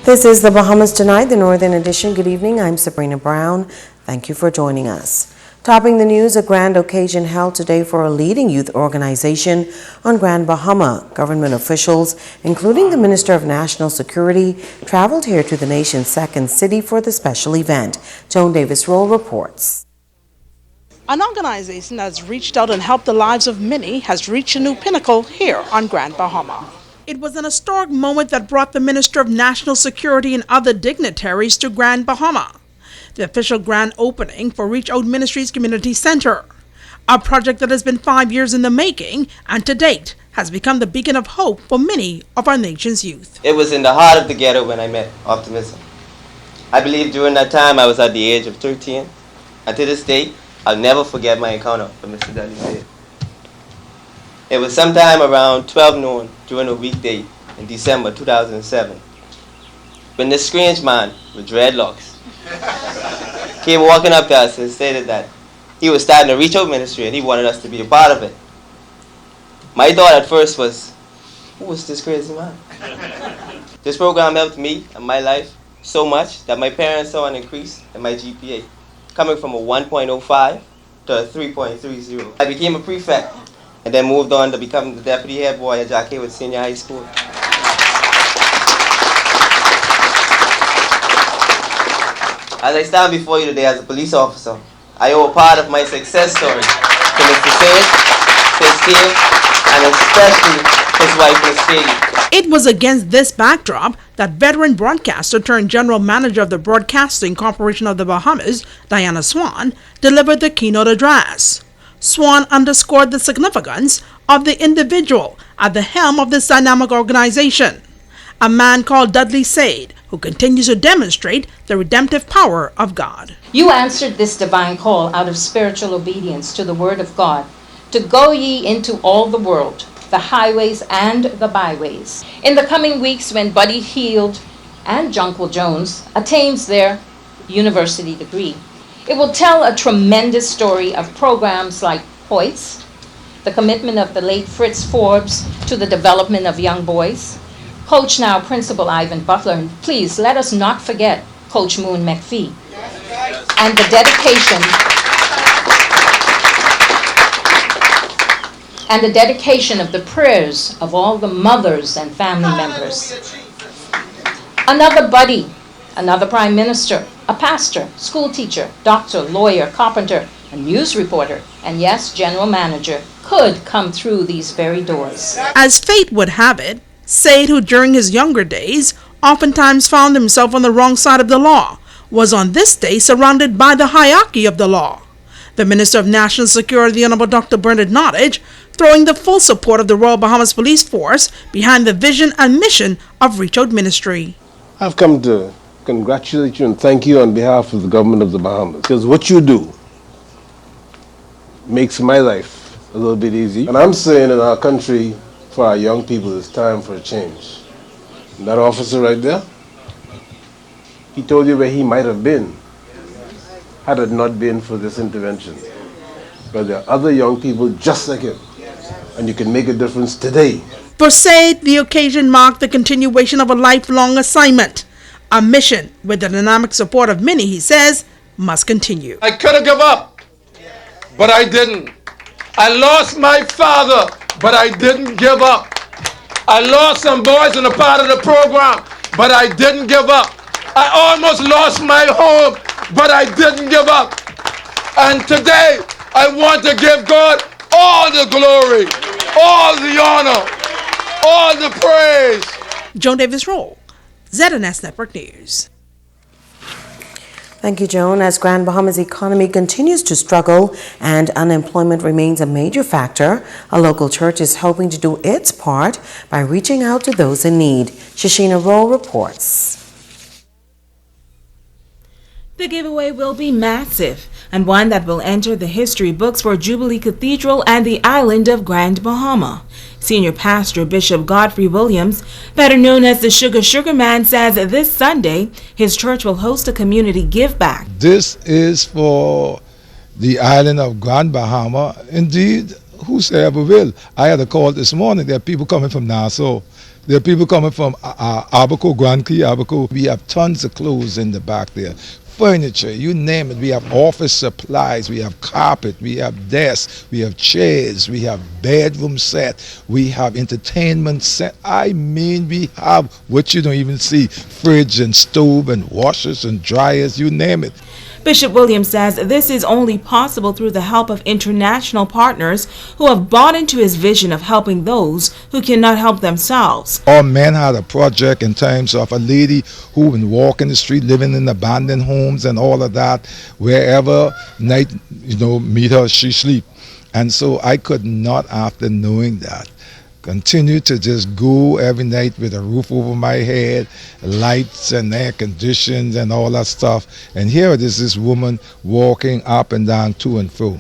This is the Bahamas Tonight, the Northern Edition. Good evening. I'm Sabrina Brown. Thank you for joining us. Topping the news, a grand occasion held today for a leading youth organization on Grand Bahama. Government officials, including the Minister of National Security, traveled here to the nation's second city for the special event. Joan Davis-Roll reports. An organization that has reached out and helped the lives of many has reached a new pinnacle here on Grand Bahama. It was an historic moment that brought the Minister of National Security and other dignitaries to Grand Bahama, the official grand opening for Reach Out Ministries Community Center, a project that has been 5 years in the making and to date has become the beacon of hope for many of our nation's youth. It was in the heart of the ghetto when I met Optimism. I believe during that time I was at the age of 13, and to this day, I'll never forget my encounter with Mr. Dudley. It was sometime around 12 noon during a weekday in December 2007 when this strange man with dreadlocks came walking up to us and stated that he was starting a Reach Out ministry and he wanted us to be a part of it. My thought at first was, who was this crazy man? This program helped me and my life so much that my parents saw an increase in my GPA, coming from a 1.05 to a 3.30. I became a prefect and then moved on to become the deputy head boy at Jack Haywood Senior High School. As I stand before you today as a police officer, I owe a part of my success story to Mr. Said, his team, and especially his wife, Ms. Katie. It was against this backdrop that veteran broadcaster turned general manager of the Broadcasting Corporation of the Bahamas, Diana Swan, delivered the keynote address. Swan underscored the significance of the individual at the helm of this dynamic organization, a man called Dudley Said, who continues to demonstrate the redemptive power of God. You answered this divine call out of spiritual obedience to the word of God, to go ye into all the world, the highways and the byways. In the coming weeks, when Buddy Heald and Junkanoo Jones attains their university degree, it will tell a tremendous story of programs like Hoist, the commitment of the late Fritz Forbes to the development of young boys, Coach now Principal Ivan Butler, and please let us not forget Coach Moon McPhee, and the dedication of the prayers of all the mothers and family members. Another Buddy, another Prime Minister, a pastor, school teacher, doctor, lawyer, carpenter, a news reporter, and yes, general manager, could come through these very doors. As fate would have it, Said, who during his younger days oftentimes found himself on the wrong side of the law, was on this day surrounded by the hierarchy of the law. The Minister of National Security, the Honorable Dr. Bernard Nottage, throwing the full support of the Royal Bahamas Police Force behind the vision and mission of Reach Out Ministry. I've come to congratulate you and thank you on behalf of the government of the Bahamas, because what you do makes my life a little bit easy. And I'm saying in our country, for our young people, it's time for a change. And that officer right there, he told you where he might have been had it not been for this intervention. But there are other young people just like him, and you can make a difference today. For Said, the occasion marked the continuation of a lifelong assignment, a mission with the dynamic support of many, he says, must continue. I could have given up, but I didn't. I lost my father, but I didn't give up. I lost some boys in a part of the program, but I didn't give up. I almost lost my home, but I didn't give up. And today, I want to give God all the glory, all the honor, all the praise. Joan Davis-Roll, ZNS Network News. Thank you, Joan. As Grand Bahama's economy continues to struggle and unemployment remains a major factor, a local church is hoping to do its part by reaching out to those in need. Shashina Rowe reports. The giveaway will be massive and one that will enter the history books for Jubilee Cathedral and the island of Grand Bahama. Senior Pastor Bishop Godfrey Williams, better known as the Sugar Man, says this Sunday his church will host a community give back. This is for the island of Grand Bahama. Indeed, whosoever will. I had a call this morning. There are people coming from Nassau. There are people coming from Abaco, Grand Key, Abaco. We have tons of clothes in the back there. Furniture, you name it. We have office supplies, we have carpet, we have desks, we have chairs, we have bedroom set, we have entertainment set. I mean, we have what you don't even see, fridge and stove and washers and dryers, you name it. Bishop Williams says this is only possible through the help of international partners who have bought into his vision of helping those who cannot help themselves. Our men had a project in terms of a lady who would walk in the street living in abandoned homes and all of that. Wherever night, meet her, she sleep. And so I could not, after knowing that, continue to just go every night with a roof over my head, lights and air conditions and all that stuff. And here it is, this woman walking up and down to and fro.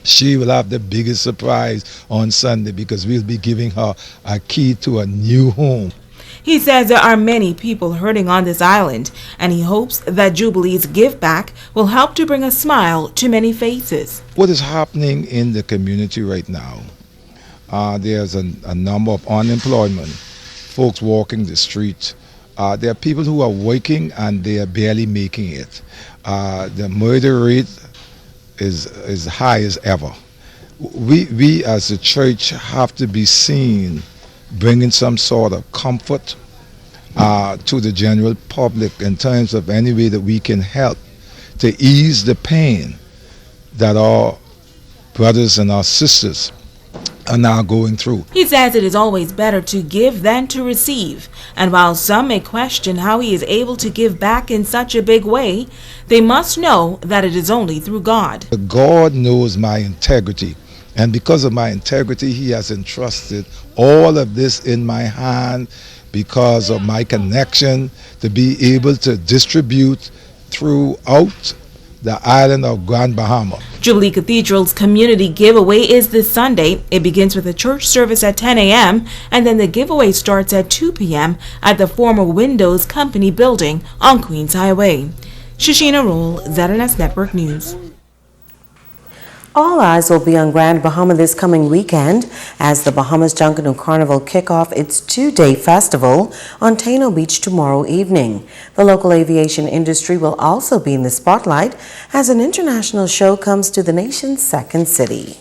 She will have the biggest surprise on Sunday because we'll be giving her a key to a new home. He says there are many people hurting on this island, and he hopes that Jubilee's Give Back will help to bring a smile to many faces. What is happening in the community right now? There's a number of unemployment, folks walking the street. There are people who are working and they are barely making it. The murder rate is high as ever. We as a church have to be seen bringing some sort of comfort to the general public in terms of any way that we can help to ease the pain that our brothers and our sisters are now going through. He says it is always better to give than to receive, and while some may question how he is able to give back in such a big way, they must know that it is only through God. God knows my integrity, and because of my integrity, he has entrusted all of this in my hand because of my connection to be able to distribute throughout the island of Grand Bahama. Jubilee Cathedral's community giveaway is this Sunday. It begins with a church service at 10 a.m. and then the giveaway starts at 2 p.m. at the former Windows Company building on Queens Highway. Shashina Roll, ZNS Network News. All eyes will be on Grand Bahama this coming weekend as the Bahamas Junkanoo Carnival kick off its two-day festival on Tano Beach tomorrow evening. The local aviation industry will also be in the spotlight as an international show comes to the nation's second city.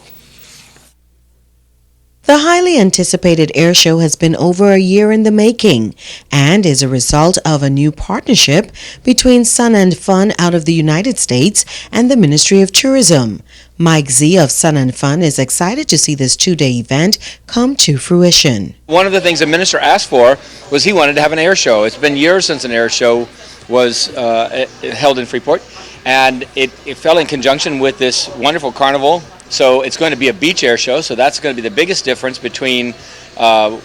The highly anticipated air show has been over a year in the making and is a result of a new partnership between Sun and Fun out of the United States and the Ministry of Tourism. Mike Z of Sun and Fun is excited to see this two-day event come to fruition. One of the things the minister asked for was he wanted to have an air show. It's been years since an air show was held in Freeport, and it fell in conjunction with this wonderful carnival. So it's going to be a beach air show, so that's going to be the biggest difference between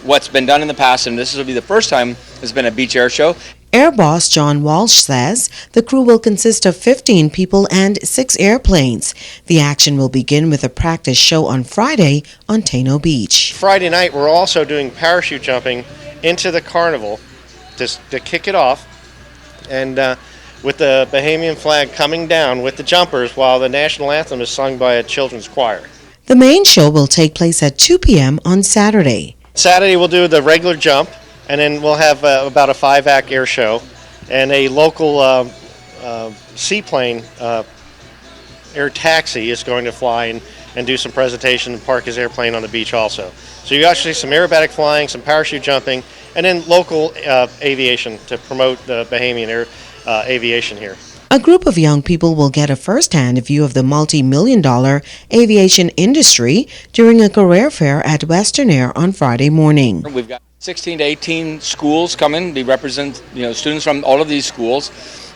what's been done in the past, and this will be the first time there's been a beach air show. Air boss John Walsh says the crew will consist of 15 people and 6 airplanes. The action will begin with a practice show on Friday on Tano Beach. Friday night we're also doing parachute jumping into the carnival to kick it off, and with the Bahamian flag coming down with the jumpers while the national anthem is sung by a children's choir. The main show will take place at 2 p.m. on Saturday. Saturday we'll do the regular jump, and then we'll have about a 5-act air show, and a local seaplane air taxi is going to fly and do some presentation and park his airplane on the beach also. So you actually some aerobatic flying, some parachute jumping, and then local aviation to promote the Bahamian aviation here. A group of young people will get a first-hand view of the multi-million-dollar aviation industry during a career fair at Western Air on Friday morning. We've got 16 to 18 schools coming. We represent, students from all of these schools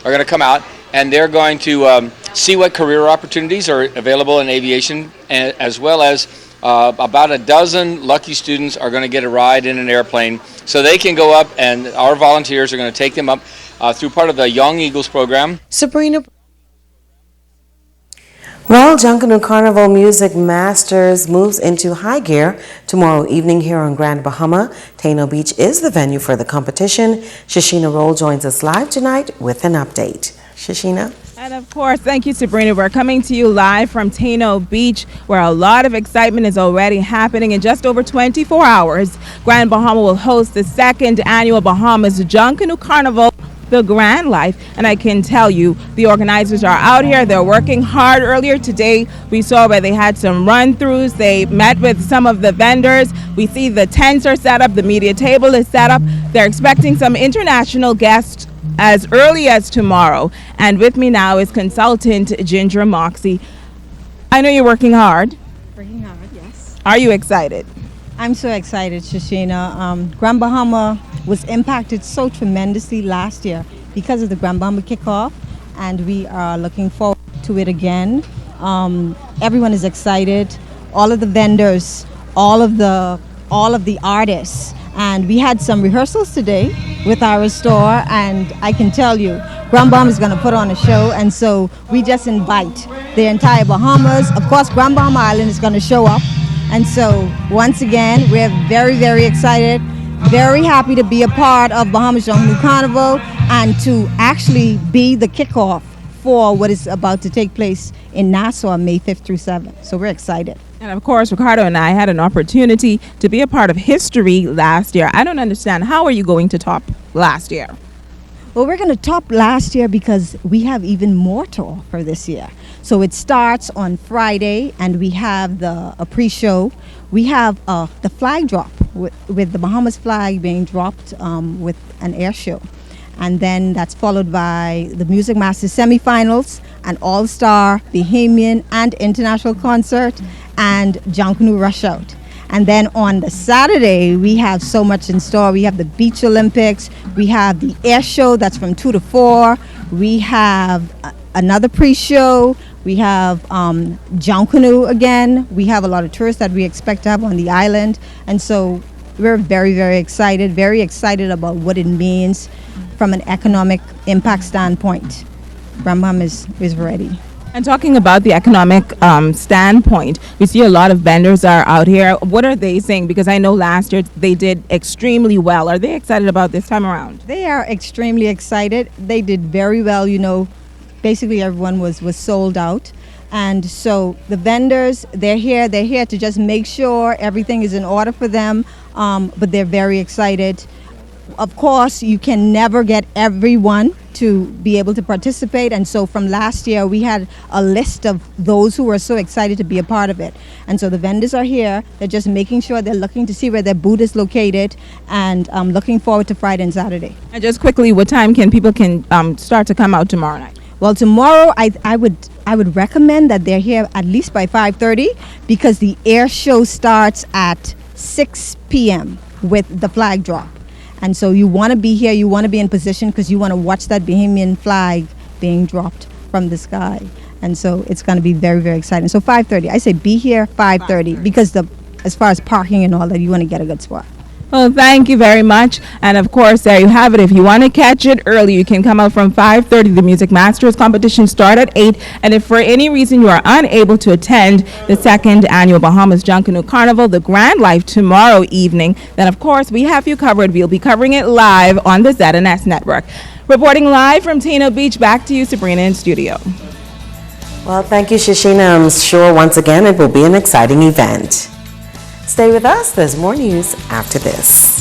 are going to come out, and they're going to see what career opportunities are available in aviation, as well as about a dozen lucky students are going to get a ride in an airplane, so they can go up, and our volunteers are going to take them up through part of the Young Eagles program. Sabrina. Well, Junkanoo Carnival Music Masters moves into high gear tomorrow evening here on Grand Bahama. Tano Beach is the venue for the competition. Shashina Roll joins us live tonight with an update. Shashina. And of course, thank you, Sabrina. We're coming to you live from Tano Beach, where a lot of excitement is already happening. In just over 24 hours, Grand Bahama will host the second annual Bahamas Junkanoo Carnival, the Grand Life. And I can tell you, the organizers are out here. They're working hard. Earlier today, we saw where they had some run-throughs. They met with some of the vendors. We see the tents are set up. The media table is set up. They're expecting some international guests as early as tomorrow. And with me now is consultant Ginger Moxie. I know you're working hard. Working hard, yes. Are you excited? I'm so excited, Shashina. Grand Bahama was impacted so tremendously last year because of the Grand Bahama kickoff, and we are looking forward to it again. Everyone is excited. All of the vendors, all of the artists, and we had some rehearsals today with our store, and I can tell you, Grand Bahama is going to put on a show, and so we just invite the entire Bahamas. Of course, Grand Bahama Island is going to show up, and so once again, we're very, very excited, very happy to be a part of Bahamas Junkanoo Carnival and to actually be the kickoff for what is about to take place in Nassau, May 5th through 7th. So we're excited. And of course, Ricardo and I had an opportunity to be a part of history last year. I don't understand. How are you going to top last year? Well, we're going to top last year because we have even more to offer this year. So it starts on Friday, and we have a pre-show. We have the flag drop with the Bahamas flag being dropped with an air show. And then that's followed by the Music Masters semifinals, an all-star Bahamian and international concert, and Junkanoo Rush Out. And then on the Saturday, we have so much in store. We have the Beach Olympics. We have the air show that's from 2 to 4. We have another pre-show. We have Junkanoo again. We have a lot of tourists that we expect to have on the island. And so we're very, very excited about what it means from an economic impact standpoint. Grand Bahama is ready. And talking about the economic standpoint, we see a lot of vendors are out here. What are they saying? Because I know last year they did extremely well. Are they excited about this time around? They are extremely excited. They did very well. You know, basically everyone was sold out. And so the vendors, they're here to just make sure everything is in order for them. But they're very excited. Of course, you can never get everyone to be able to participate, and so from last year we had a list of those who were so excited to be a part of it. And so the vendors are here. They're just making sure, they're looking to see where their booth is located, and looking forward to Friday and Saturday. And just quickly, what time can people start to come out tomorrow night? Well, tomorrow I would recommend that they're here at least by 5:30 because the air show starts at 6 p.m. with the flag drop. And so you want to be here, you want to be in position because you want to watch that Bahamian flag being dropped from the sky. And so it's going to be very, very exciting. So 5:30, I say be here 5:30 because as far as parking and all that, you want to get a good spot. Well, thank you very much. And of course, there you have it. If you want to catch it early, you can come out from 5:30. The Music Masters competition start at 8. And if for any reason you are unable to attend the second annual Bahamas Junkanoo Carnival, the Grand Life tomorrow evening, then of course we have you covered. We'll be covering it live on the ZNS network. Reporting live from Tano Beach, back to you, Sabrina, in studio. Well, thank you, Shashina. I'm sure once again it will be an exciting event. Stay with us. There's more news after this.